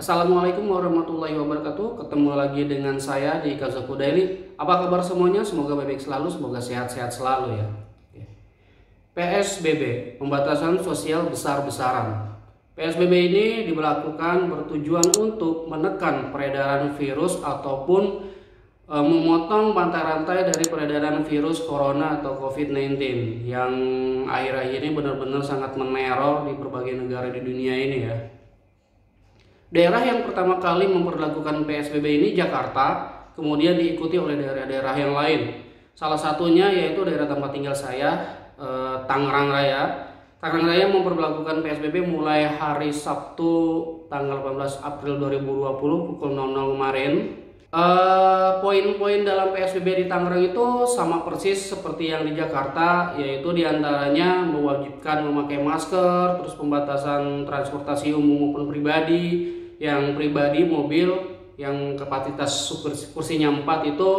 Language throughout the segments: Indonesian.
Assalamualaikum warahmatullahi wabarakatuh. Ketemu lagi dengan saya di Kazoku Daily. Apa kabar semuanya? Semoga baik-baik selalu, semoga sehat-sehat selalu ya. PSBB, pembatasan sosial besar-besaran. PSBB ini diberlakukan bertujuan untuk menekan peredaran virus ataupun memotong rantai-rantai dari peredaran virus corona atau COVID-19 yang akhir-akhir ini benar-benar sangat meneror di berbagai negara di dunia ini ya. Daerah yang pertama kali memperlakukan PSBB ini Jakarta, kemudian diikuti oleh daerah-daerah yang lain. Salah satunya yaitu daerah tempat tinggal saya, Tangerang Raya. Tangerang Raya memperlakukan PSBB mulai hari Sabtu tanggal 18 April 2020 pukul 00 kemarin. Poin-poin dalam PSBB di Tangerang itu sama persis seperti yang di Jakarta, yaitu diantaranya mewajibkan memakai masker, terus pembatasan transportasi umum maupun pribadi. Yang pribadi mobil yang kapasitas kursinya 4 itu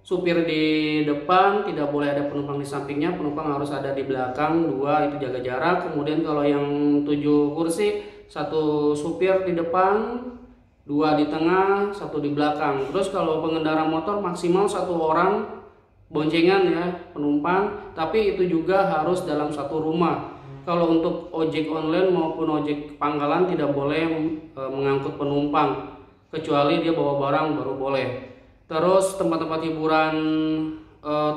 supir di depan, tidak boleh ada penumpang di sampingnya, penumpang harus ada di belakang, 2 itu jaga jarak. Kemudian kalau yang 7 kursi, 1 supir di depan, 2 di tengah, 1 di belakang. Terus kalau pengendara motor maksimal 1 orang boncengan ya penumpang, tapi itu juga harus dalam 1 rumah. Kalau untuk ojek online maupun ojek pangkalan tidak boleh mengangkut penumpang, kecuali dia bawa barang baru boleh. Terus tempat-tempat hiburan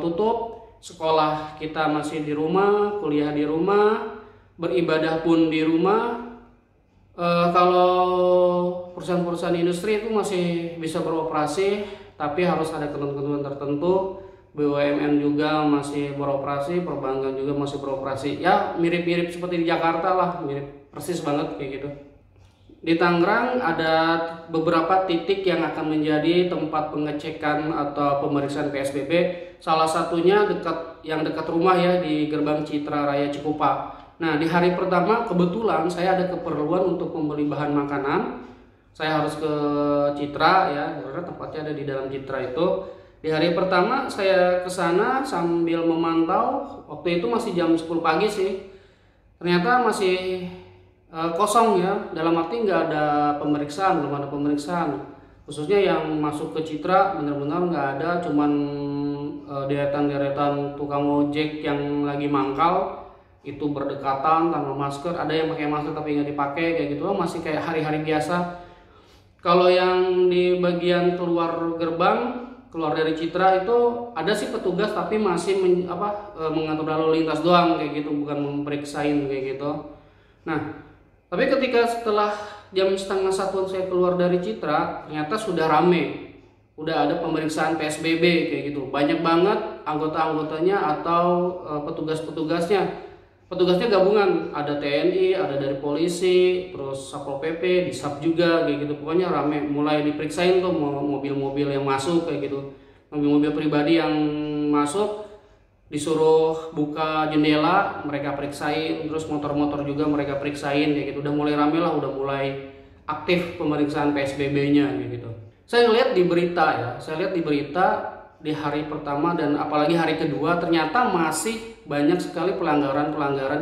tutup, sekolah kita masih di rumah, kuliah di rumah, beribadah pun di rumah. Kalau perusahaan-perusahaan industri itu masih bisa beroperasi, tapi harus ada ketentuan tertentu. BUMN juga masih beroperasi, perbankan juga masih beroperasi. Ya mirip-mirip seperti di Jakarta lah, mirip persis banget kayak gitu. Di Tangerang ada beberapa titik yang akan menjadi tempat pengecekan atau pemeriksaan PSBB. Salah satunya dekat rumah ya, di Gerbang Citra Raya Cikupa. Nah, di hari pertama kebetulan saya ada keperluan untuk membeli bahan makanan. Saya harus ke Citra ya, karena tempatnya ada di dalam Citra itu. Di hari pertama saya ke sana sambil memantau. Waktu itu masih jam 10 pagi sih. Ternyata masih kosong ya. Dalam arti nggak ada pemeriksaan, belum ada pemeriksaan. Khususnya yang masuk ke Citra benar-benar nggak ada, cuman deretan-deretan tukang ojek yang lagi mangkal. Itu berdekatan tanpa masker, ada yang pakai masker tapi nggak dipakai kayak gitu, masih kayak hari-hari biasa. Kalau yang di bagian keluar gerbang, keluar dari Citra itu ada sih petugas tapi masih mengatur lalu lintas doang kayak gitu, bukan memeriksain kayak gitu. Nah, tapi ketika setelah jam setengah 1 saya keluar dari Citra, ternyata sudah rame, udah ada pemeriksaan PSBB kayak gitu, banyak banget anggota-anggotanya atau petugas-petugasnya. Petugasnya gabungan, ada TNI, ada dari polisi, terus Satpol PP, Disab juga kayak gitu. Pokoknya rame, mulai diperiksain tuh mobil-mobil yang masuk kayak gitu. Mobil-mobil pribadi yang masuk disuruh buka jendela, mereka periksain, terus motor-motor juga mereka periksain kayak gitu. Udah mulai rame lah, udah mulai aktif pemeriksaan PSBB-nya kayak gitu. Saya lihat di berita ya, di hari pertama dan apalagi hari kedua ternyata masih banyak sekali pelanggaran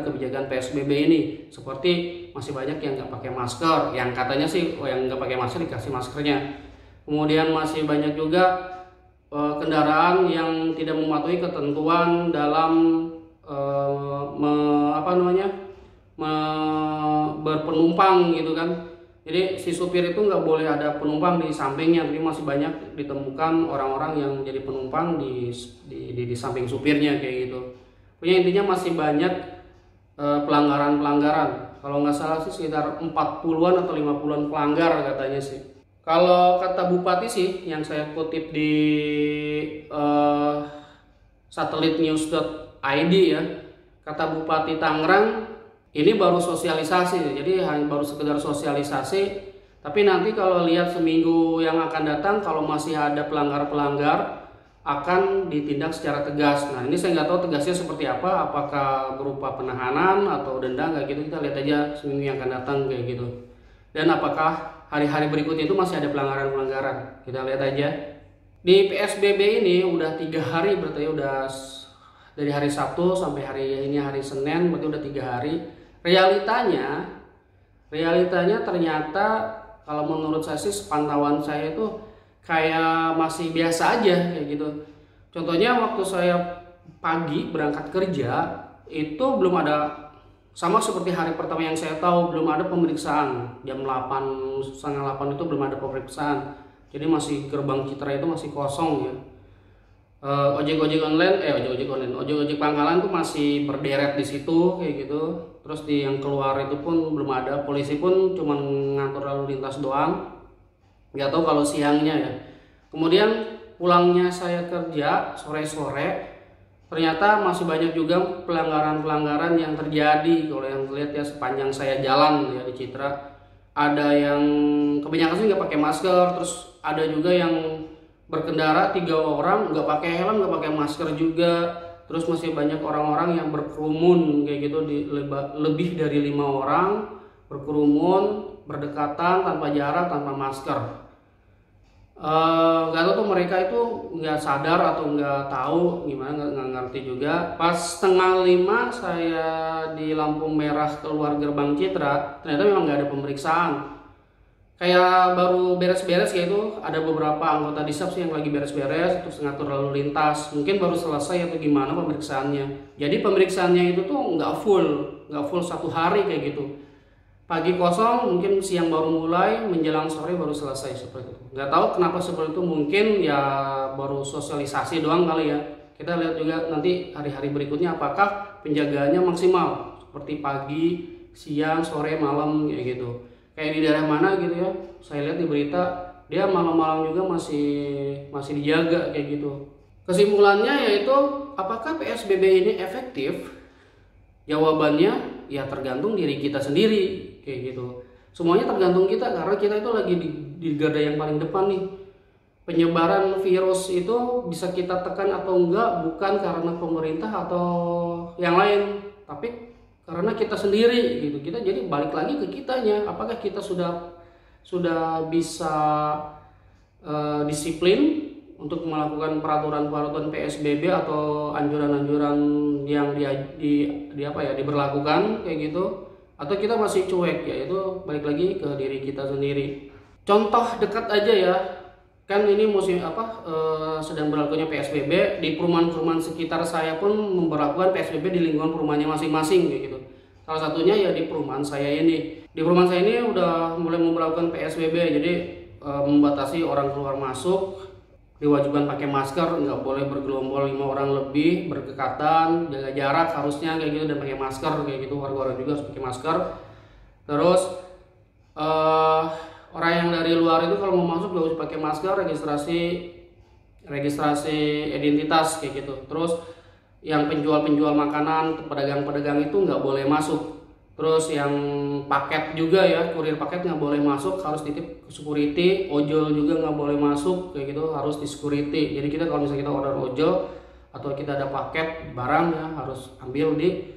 kebijakan PSBB ini. Seperti masih banyak yang nggak pakai masker, yang katanya sih yang nggak pakai masker dikasih maskernya. Berkemudian masih banyak juga kendaraan yang tidak mematuhi ketentuan dalam berpenumpang gitu kan. Jadi si supir itu nggak boleh ada penumpang di sampingnya, tapi masih banyak ditemukan orang-orang yang jadi penumpang di samping supirnya kayak gitu. Pokoknya intinya masih banyak pelanggaran-pelanggaran. Kalau nggak salah sih sekitar 40-an atau 50-an pelanggar katanya sih. Kalau kata Bupati sih yang saya kutip di satelitnews.id ya, kata Bupati Tangerang, ini baru sosialisasi, jadi hanya baru sekedar sosialisasi. Tapi nanti kalau lihat seminggu yang akan datang, kalau masih ada pelanggar-pelanggar, akan ditindak secara tegas. Nah, ini saya nggak tahu tegasnya seperti apa, apakah berupa penahanan atau denda kayak gitu. Kita lihat aja seminggu yang akan datang kayak gitu. Dan apakah hari-hari berikutnya itu masih ada pelanggaran-pelanggaran? Kita lihat aja. Di PSBB ini udah 3 hari, berarti udah dari hari Sabtu sampai hari ini hari Senin, berarti udah 3 hari. Realitanya ternyata kalau menurut saya sih pantauan saya itu kayak masih biasa aja kayak gitu. Contohnya waktu saya pagi berangkat kerja itu belum ada, sama seperti hari pertama yang saya tahu, belum ada pemeriksaan. Jam 8, setengah 8 itu belum ada pemeriksaan. Jadi masih gerbang Citra itu masih kosong ya. Ojek-ojek online, ojek-ojek pangkalan tuh masih berderet di situ kayak gitu. Terus di yang keluar itu pun belum ada, polisi pun cuma ngatur lalu lintas doang. Nggak tahu kalau siangnya ya. Kemudian pulangnya saya kerja sore-sore, ternyata masih banyak juga pelanggaran-pelanggaran yang terjadi. Kalau yang lihat ya sepanjang saya jalan ya di Citra, ada yang kebanyakan sih nggak pakai masker, terus ada juga yang berkendara 3 orang nggak pakai helm, nggak pakai masker juga. Terus masih banyak orang-orang yang berkerumun kayak gitu, lebih dari 5 orang berkerumun berdekatan tanpa jarak, tanpa masker. Nggak tahu tuh mereka itu nggak sadar atau nggak tahu gimana, nggak ngerti juga. Pas setengah 5 saya di lampu merah keluar gerbang Citra, ternyata memang nggak ada pemeriksaan. Kayak baru beres-beres gitu, ada beberapa anggota Disab sih yang lagi beres-beres terus ngatur lalu lintas, mungkin baru selesai atau gimana pemeriksaannya. Jadi pemeriksaannya itu tuh nggak full 1 hari kayak gitu. Pagi kosong, mungkin siang baru mulai, menjelang sore baru selesai seperti itu. Nggak tahu kenapa seperti itu, mungkin ya baru sosialisasi doang kali ya. Kita lihat juga nanti hari-hari berikutnya apakah penjagaannya maksimal seperti pagi, siang, sore, malam kayak gitu. Kayak di daerah mana gitu ya, saya lihat di berita dia malam-malam juga masih dijaga kayak gitu. Kesimpulannya yaitu apakah PSBB ini efektif? Jawabannya ya tergantung diri kita sendiri kayak gitu. Semuanya tergantung kita, karena kita itu lagi di garda yang paling depan nih. Penyebaran virus itu bisa kita tekan atau enggak bukan karena pemerintah atau yang lain, tapi karena kita sendiri gitu. Kita jadi balik lagi ke kitanya, apakah kita sudah bisa disiplin untuk melakukan peraturan-peraturan PSBB atau anjuran-anjuran yang diberlakukan kayak gitu, atau kita masih cuek, ya itu balik lagi ke diri kita sendiri. Contoh dekat aja ya, kan ini sedang berlakunya PSBB di perumahan-perumahan sekitar saya pun memberlakukan PSBB di lingkungan perumahannya masing-masing kayak gitu. Salah satunya ya di perumahan saya ini. Di perumahan saya ini udah mulai memberlakukan PSBB, jadi membatasi orang keluar masuk, diwajibkan pakai masker, nggak boleh bergerombol 5 orang lebih, berdekatan, jaga jarak harusnya kayak gitu, dan pakai masker kayak gitu. Warga-warga juga harus pakai masker. Terus orang yang dari luar itu kalau mau masuk harus pakai masker, registrasi identitas kayak gitu. Terus yang penjual-penjual makanan, pedagang-pedagang itu nggak boleh masuk. Terus yang paket juga ya, kurir paket nggak boleh masuk, harus titip ke security. Ojol juga nggak boleh masuk kayak gitu, harus di security. Jadi kita kalau misalnya kita order ojol atau kita ada paket barang ya harus ambil di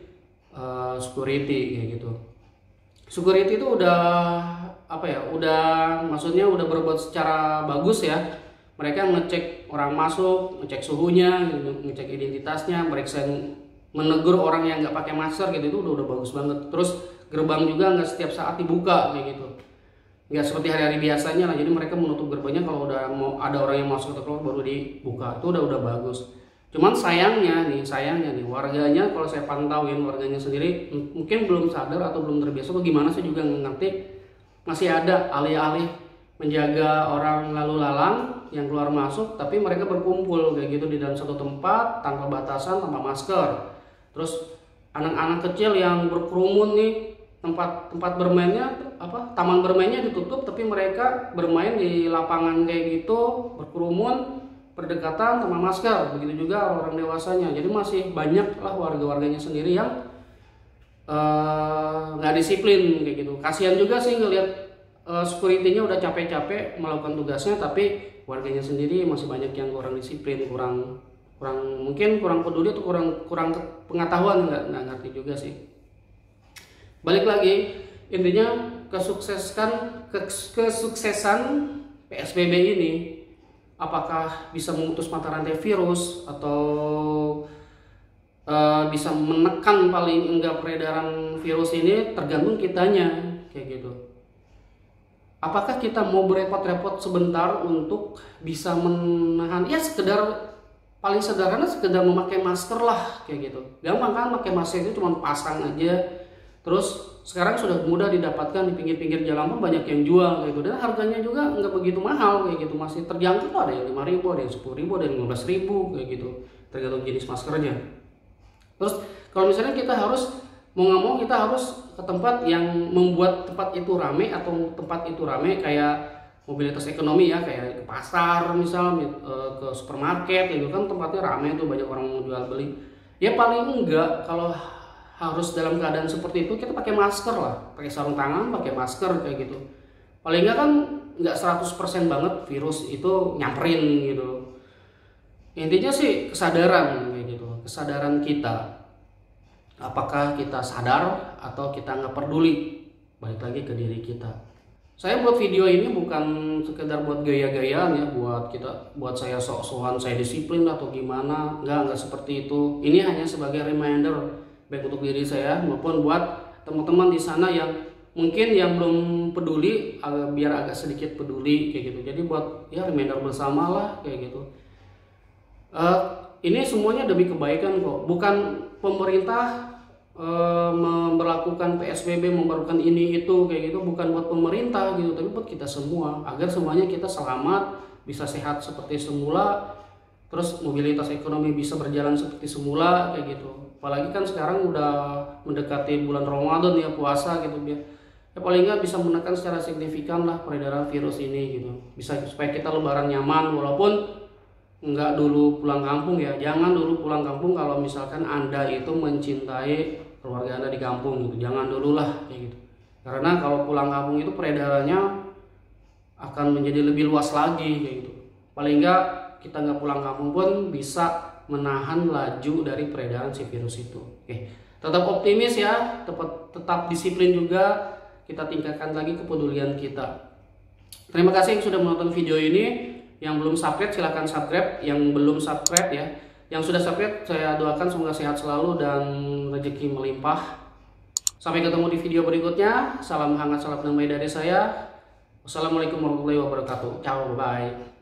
security kayak gitu. Security itu maksudnya udah berbuat secara bagus ya. Mereka ngecek orang masuk, ngecek suhunya, ngecek identitasnya, menegur orang yang nggak pakai masker gitu, itu udah bagus banget. Terus gerbang juga nggak setiap saat dibuka kayak gitu, nggak seperti hari-hari biasanya lah. Jadi mereka menutup gerbangnya kalau udah mau ada orang yang masuk atau keluar baru dibuka. Itu udah bagus. Cuman sayangnya nih warganya, kalau saya pantauin warganya sendiri mungkin belum sadar atau belum terbiasa atau gimana, saya juga nggak ngerti. Masih ada alih-alih menjaga orang lalu lalang yang keluar masuk, tapi mereka berkumpul kayak gitu di dalam satu tempat tanpa batasan, tanpa masker. Terus anak-anak kecil yang berkerumun nih, tempat bermainnya taman bermainnya ditutup, tapi mereka bermain di lapangan kayak gitu, berkerumun, berdekatan, tanpa masker. Begitu juga orang dewasanya. Jadi masih banyak lah warga-warganya sendiri yang nggak disiplin kayak gitu. Kasihan juga sih ngelihat security-nya udah capek-capek melakukan tugasnya, tapi warganya sendiri masih banyak yang kurang disiplin, kurang peduli atau kurang pengetahuan, nggak ngerti juga sih. Balik lagi, intinya kesuksesan PSBB ini apakah bisa memutus mata rantai virus atau bisa menekan paling enggak peredaran virus ini, tergantung kitanya kayak gitu. apakah kita mau berepot-repot sebentar untuk bisa menahan, ya sekedar paling sederhana sekedar memakai masker lah kayak gitu. Gampang kan, pakai masker itu cuma pasang aja. Terus sekarang sudah mudah didapatkan di pinggir-pinggir jalan pun banyak yang jual kayak gitu, dan harganya juga nggak begitu mahal kayak gitu, masih terjangkau. Ada yang 5.000, ada yang 10.000, ada yang 15.000 kayak gitu, tergantung jenis maskernya. Terus kalau misalnya kita harus mau nggak mau kita harus ke tempat yang membuat tempat itu rame, atau tempat itu rame kayak mobilitas ekonomi ya, kayak ke pasar misal, ke supermarket itu kan tempatnya rame tuh, banyak orang mau jual beli. Ya paling enggak kalau harus dalam keadaan seperti itu kita pakai masker lah, pakai sarung tangan, pakai masker kayak gitu. Paling enggak kan enggak 100% banget virus itu nyamperin gitu. Intinya sih kesadaran kayak gitu, kesadaran kita. Apakah kita sadar atau kita nggak peduli, balik lagi ke diri kita. Saya buat video ini bukan sekedar buat gaya-gayaan ya, buat saya sok-sokan saya disiplin atau gimana, nggak seperti itu. Ini hanya sebagai reminder baik untuk diri saya maupun buat teman-teman di sana yang mungkin yang belum peduli, biar agak sedikit peduli kayak gitu. Jadi buat ya reminder bersama lah kayak gitu. Ini semuanya demi kebaikan kok, bukan pemerintah memberlakukan PSBB, memberlakukan ini itu kayak gitu, bukan buat pemerintah gitu, tapi buat kita semua, agar semuanya kita selamat, bisa sehat seperti semula, terus mobilitas ekonomi bisa berjalan seperti semula kayak gitu. Apalagi kan sekarang udah mendekati bulan Ramadan ya, puasa gitu, biar ya paling nggak bisa menekan secara signifikan lah peredaran virus ini gitu, bisa supaya kita lebaran nyaman. Walaupun nggak dulu pulang kampung ya, jangan dulu pulang kampung kalau misalkan Anda itu mencintai keluarga Anda di kampung gitu, jangan dulu lah kayak gitu. Karena kalau pulang kampung itu peredarannya akan menjadi lebih luas lagi kayak gitu. Paling nggak kita nggak pulang kampung pun bisa menahan laju dari peredaran si virus itu. Oke, tetap optimis ya, tetap disiplin juga, kita tingkatkan lagi kepedulian kita. Terima kasih yang sudah menonton video ini. Yang belum subscribe silahkan subscribe, yang belum subscribe ya, yang sudah subscribe saya doakan semoga sehat selalu dan rezeki melimpah. Sampai ketemu di video berikutnya. Salam hangat, salam damai dari saya. Wassalamualaikum warahmatullahi wabarakatuh. Ciao, bye.